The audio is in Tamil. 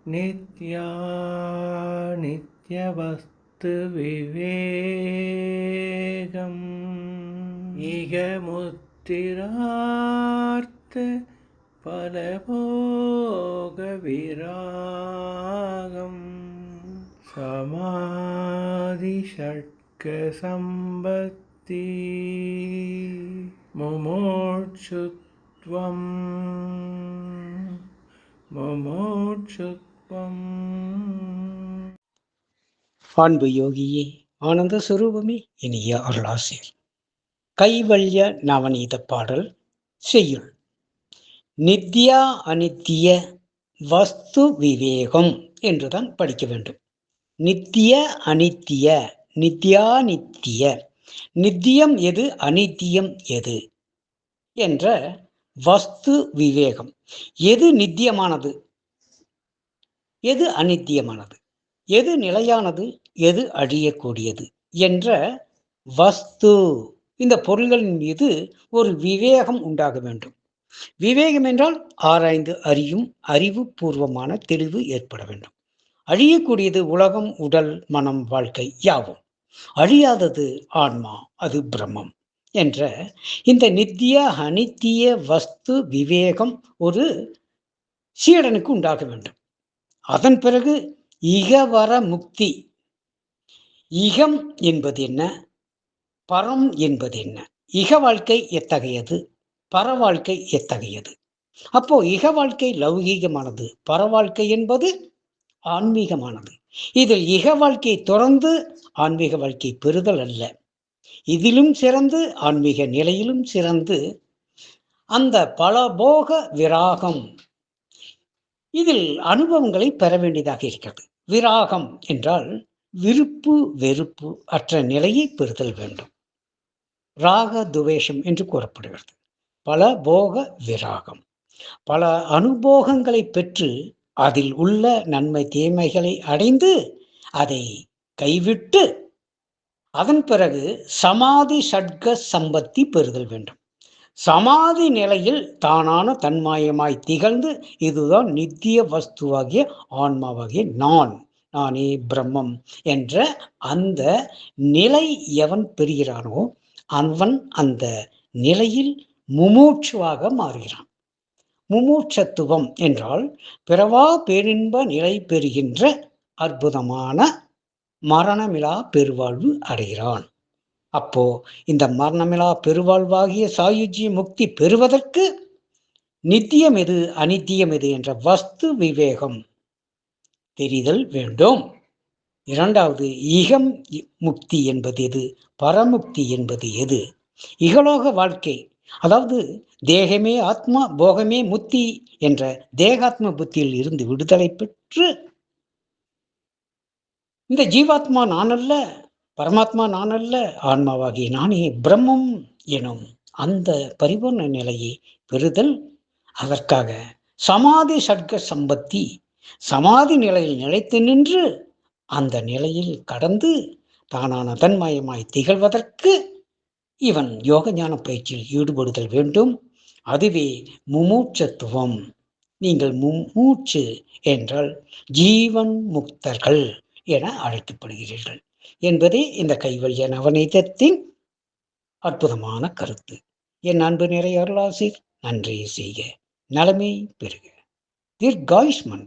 நித்யா நித்யவஸ்து விவேகம் இக முத்திரார்த்த பலபோக விராகம் சமாதி ஷட்க சம்பத்தி முமோட்சுத்வம் முமோட்சுத்வம். அன்பு யோகியே, ஆனந்த சுரூபமே, இனிய அருளாசிர். கைவல்ய நவநீத பாடல் செய்யுள். நித்யா அனித்திய வஸ்து விவேகம் என்றுதான் படிக்க வேண்டும். நித்திய அனித்திய, நித்யா நித்திய, நித்தியம் எது அனித்தியம் எது என்ற வஸ்து விவேகம். எது நித்தியமானது, எது அனித்தியமானது, எது நிலையானது, எது அழியக்கூடியது என்ற வஸ்து, இந்த பொருள்களின் மீது ஒரு விவேகம் உண்டாக வேண்டும். விவேகம் என்றால் ஆராய்ந்து அறியும் அறிவு பூர்வமான தெளிவு ஏற்பட வேண்டும். அழியக்கூடியது உலகம், உடல், மனம், வாழ்க்கை யாவும். அழியாதது ஆன்மா, அது பிரம்மம் என்ற இந்த நித்திய அனித்திய வஸ்து விவேகம் ஒரு சீடனுக்கு உண்டாக வேண்டும். அதன் பிறகு இகவர முக்தி. இகம் என்பது என்ன, பரம் என்பது என்ன, இக வாழ்க்கை எத்தகையது, பர வாழ்க்கை எத்தகையது? அப்போ இக வாழ்க்கை லௌகீகமானது, பர வாழ்க்கை என்பது ஆன்மீகமானது. இதில் இக வாழ்க்கை தொடர்ந்து ஆன்மீக வாழ்க்கை பெறுதல் அல்ல, இதிலும் சிறந்து ஆன்மீக நிலையிலும் சிறந்து அந்த பலபோக விராகம், இதில் அனுபவங்களை பெற வேண்டியதாக இருக்கிறது. விராகம் என்றால் விருப்பு வெறுப்பு அற்ற நிலையை பெறுதல் வேண்டும். ராக துவேஷம் என்று கூறப்படுகிறது. பல போக விராகம், பல அனுபோகங்களை பெற்று அதில் உள்ள நன்மை தீமைகளை அடைந்து அதை கைவிட்டு அதன் பிறகு சமாதி ஷட்க சம்பத்தி பெறுதல் வேண்டும். சமாதி நிலையில் தானான தன்மாயமாய் திகழ்ந்து இதுதான் நித்திய வஸ்துவாகிய ஆன்மாவாகிய நானே பிரம்மம் என்ற அந்த நிலை எவன் பெறுகிறானோ அவன் அந்த நிலையில் முமூட்சுவாக மாறுகிறான். முமூட்சத்துவம் என்றால் பிறவா பேரின்ப நிலை பெறுகின்ற அற்புதமான மரணமிலா பெருவாழ்வு அடைகிறான். அப்போ இந்த மரணமிலா பெருவாழ்வாகிய சாயுஜ்ய முக்தி பெறுவதற்கு நித்தியம் எது அனித்தியம் எது என்ற வஸ்து விவேகம் தெரிதல் வேண்டும். இரண்டாவது, இகம் முக்தி என்பது எது, பரமுக்தி என்பது எது? இகலோக வாழ்க்கை, அதாவது தேகமே ஆத்மா போகமே முக்தி என்ற தேகாத்ம புத்தியில் இருந்து விடுதலை பெற்று இந்த ஜீவாத்மா நான் அல்ல, பரமாத்மா நான் அல்ல, ஆன்மாவாகிய நானே பிரம்மம் எனும் அந்த பரிபூர்ண நிலையை பெறுதல். அதற்காக சமாதி ஷட்க சம்பத்தி, சமாதி நிலையில் நிலைத்து நின்று அந்த நிலையில் கடந்து தானான தன்மயமாய் திகழ்வதற்கு இவன் யோக ஞான பயிற்சியில் ஈடுபடுதல் வேண்டும். அதுவே முமூட்சத்துவம். நீங்கள் மும்மூச்சு என்றால் ஜீவன் முக்தர்கள் என அழைக்கப்படுகிறீர்கள் என்பதே இந்த கைவல்ய நவநீதத்தின் அற்புதமான கருத்து. என் அன்பு நிறைய அருளாசிர், நன்றி செய்க, நலமே பெறுக, தீர்காயுஷ்மன்.